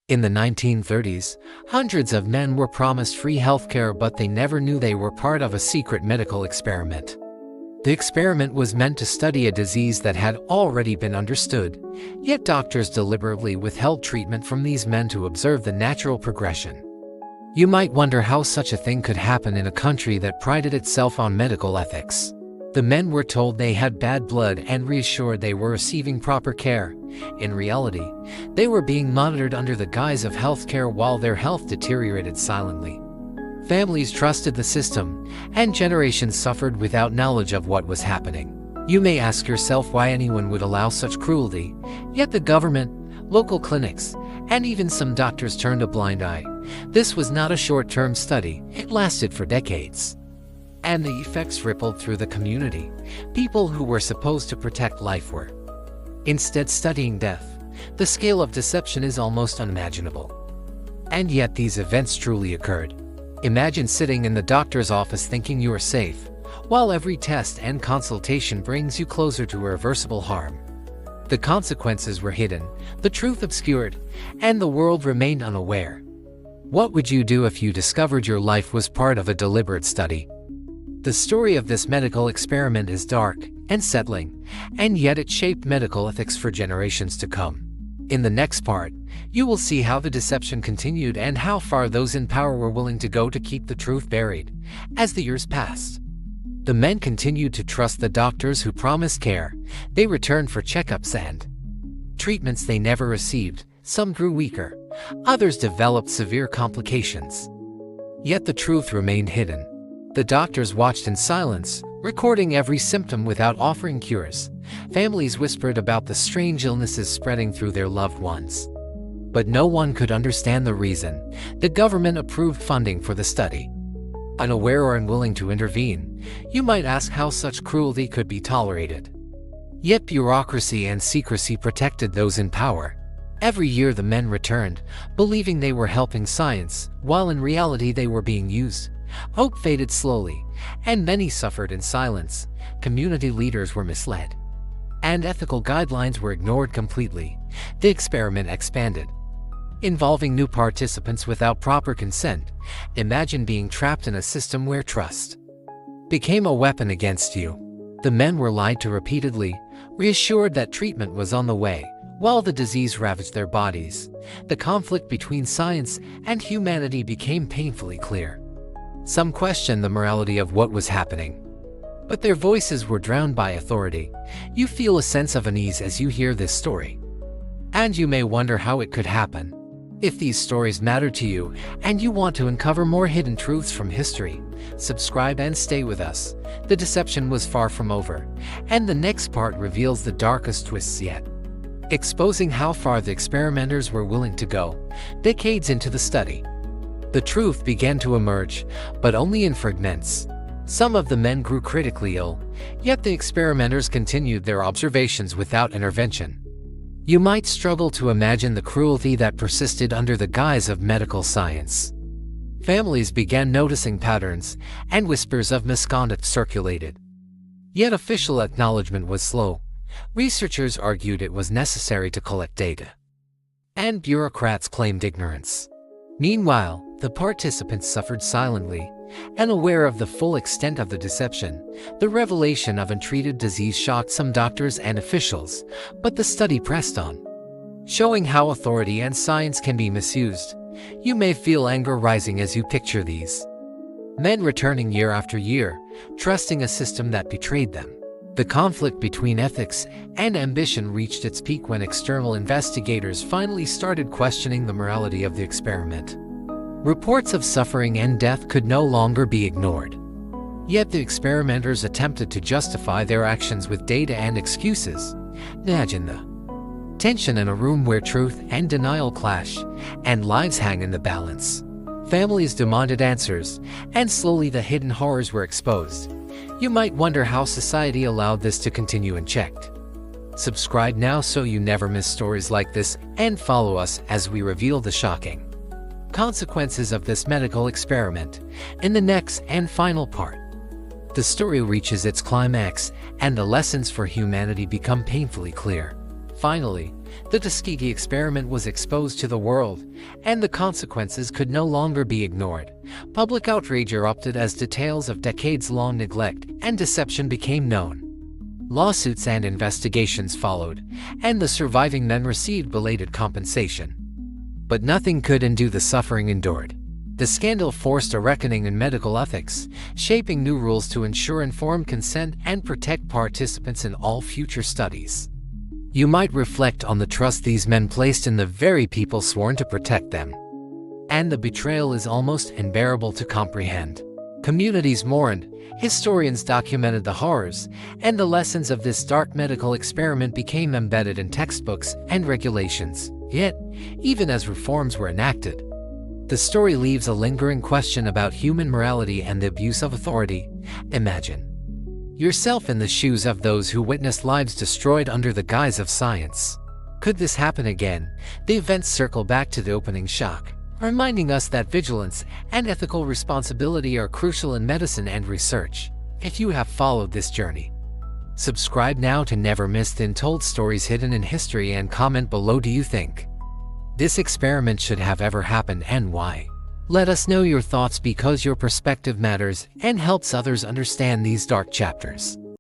In the 1930s, hundreds of men were promised free healthcare, but they never knew they were part of a secret medical experiment. The experiment was meant to study a disease that had already been understood, yet doctors deliberately withheld treatment from these men to observe the natural progression. You might wonder how such a thing could happen in a country that prided itself on medical ethics. The men were told they had bad blood and reassured they were receiving proper care. In reality, they were being monitored under the guise of healthcare while their health deteriorated silently. Families trusted the system, and generations suffered without knowledge of what was happening. You may ask yourself why anyone would allow such cruelty, yet the government, local clinics, and even some doctors turned a blind eye. This was not a short-term study, it lasted for decades. And the effects rippled through the community. People who were supposed to protect life were instead studying death. The scale of deception is almost unimaginable. And yet these events truly occurred. Imagine sitting in the doctor's office thinking you are safe, while every test and consultation brings you closer to irreversible harm. The consequences were hidden, the truth obscured, and the world remained unaware. What would you do if you discovered your life was part of a deliberate study? The story of this medical experiment is dark and settling, and yet it shaped medical ethics for generations to come. In the next part, you will see how the deception continued and how far those in power were willing to go to keep the truth buried. As the years passed, the men continued to trust the doctors who promised care. They returned for checkups and treatments they never received. Some grew weaker, others developed severe complications. Yet the truth remained hidden. The doctors watched in silence, recording every symptom without offering cures. Families whispered about the strange illnesses spreading through their loved ones. But no one could understand the reason. The government approved funding for the study. Unaware or unwilling to intervene, you might ask how such cruelty could be tolerated. Yet bureaucracy and secrecy protected those in power. Every year the men returned, believing they were helping science, while in reality they were being used. Hope faded slowly, and many suffered in silence. Community leaders were misled, and ethical guidelines were ignored completely. The experiment expanded, involving new participants without proper consent. Imagine being trapped in a system where trust became a weapon against you. The men were lied to repeatedly, reassured that treatment was on the way, while the disease ravaged their bodies. The conflict between science and humanity became painfully clear. Some questioned the morality of what was happening, but their voices were drowned by authority. You feel a sense of unease as you hear this story, and you may wonder how it could happen. If these stories matter to you and you want to uncover more hidden truths from history, subscribe and stay with us. The deception was far from over, and the next part reveals the darkest twists yet, exposing how far the experimenters were willing to go. Decades into the study, the truth began to emerge, but only in fragments. Some of the men grew critically ill, yet the experimenters continued their observations without intervention. You might struggle to imagine the cruelty that persisted under the guise of medical science. Families began noticing patterns, and whispers of misconduct circulated. Yet official acknowledgement was slow. Researchers argued it was necessary to collect data, and bureaucrats claimed ignorance. Meanwhile, the participants suffered silently, unaware of the full extent of the deception. The revelation of untreated disease shocked some doctors and officials, but the study pressed on, showing how authority and science can be misused. You may feel anger rising as you picture these men returning year after year, trusting a system that betrayed them. The conflict between ethics and ambition reached its peak when external investigators finally started questioning the morality of the experiment. Reports of suffering and death could no longer be ignored. Yet the experimenters attempted to justify their actions with data and excuses. Imagine the tension in a room where truth and denial clash, and lives hang in the balance. Families demanded answers, and slowly the hidden horrors were exposed. You might wonder how society allowed this to continue unchecked. Subscribe now so you never miss stories like this, and follow us as we reveal the shocking consequences of this medical experiment. In the next and final part, the story reaches its climax, and the lessons for humanity become painfully clear. Finally, The tuskegee experiment was exposed to the world, and the consequences could no longer be ignored. Public outrage erupted as details of decades-long neglect and deception became known. Lawsuits and investigations followed, and the surviving men received belated compensation. But nothing could undo the suffering endured. The scandal forced a reckoning in medical ethics, shaping new rules to ensure informed consent and protect participants in all future studies. You might reflect on the trust these men placed in the very people sworn to protect them. And the betrayal is almost unbearable to comprehend. Communities mourned, historians documented the horrors, and the lessons of this dark medical experiment became embedded in textbooks and regulations. Yet, even as reforms were enacted, the story leaves a lingering question about human morality and the abuse of authority. Imagine yourself in the shoes of those who witnessed lives destroyed under the guise of science. Could this happen again? The events circle back to the opening shock, reminding us that vigilance and ethical responsibility are crucial in medicine and research. If you have followed this journey, subscribe now to never miss the untold stories hidden in history and comment below. Do you think this experiment should have ever happened and why? Let us know your thoughts because your perspective matters and helps others understand these dark chapters.